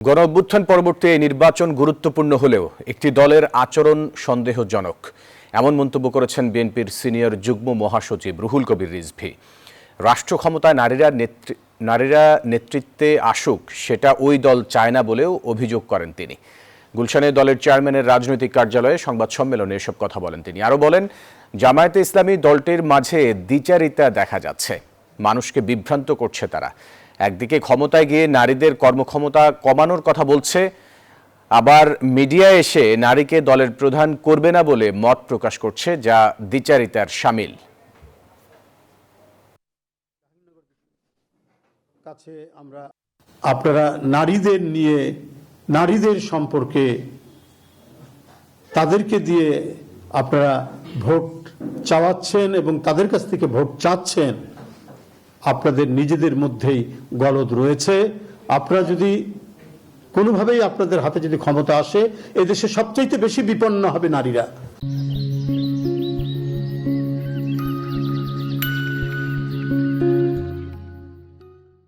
গণঅভ্যুত্থান পরবর্তী এই নির্বাচন গুরুত্বপূর্ণ হলেও একটি দলের আচরণ সন্দেহজনক, এমন মন্তব্য করেছেন বিএনপির সিনিয়র যুগ্ম মহাসচিব রুহুল কবির রিজভী। রাষ্ট্র ক্ষমতায় নারীরা নেতৃত্বে আসুক, সেটা ওই দল চায় না বলেও অভিযোগ করেন তিনি। গুলশানে দলের চেয়ারম্যানের রাজনৈতিক কার্যালয়ে সংবাদ সম্মেলনে এসব কথা বলেন তিনি। আরও বলেন, জামায়াতে ইসলামী দলটির মাঝে দ্বিচারিতা দেখা যাচ্ছে, মানুষকে বিভ্রান্ত করছে তারা। একদিকে ক্ষমতায় গিয়ে নারীদের কর্মক্ষমতা কমানোর কথা বলছে, আবার মিডিয়ায় এসে নারীকে দলের প্রধান করবে না বলে মত প্রকাশ করছে, যা দ্বিচারিতার শামিল। আপনারা নারীদের নিয়ে, নারীদের সম্পর্কে, তাদেরকে দিয়ে আপনারা ভোট চাওয়াচ্ছেন এবং তাদের কাছ থেকে ভোট চাচ্ছেন, আপনাদের নিজেদের মধ্যেই গলদ রয়েছে। আপনারা যদি কোনোভাবেই আপনাদের হাতে যদি ক্ষমতা আসে, এদেশে সবচাইতে বেশি বিপন্ন হবে নারীরা।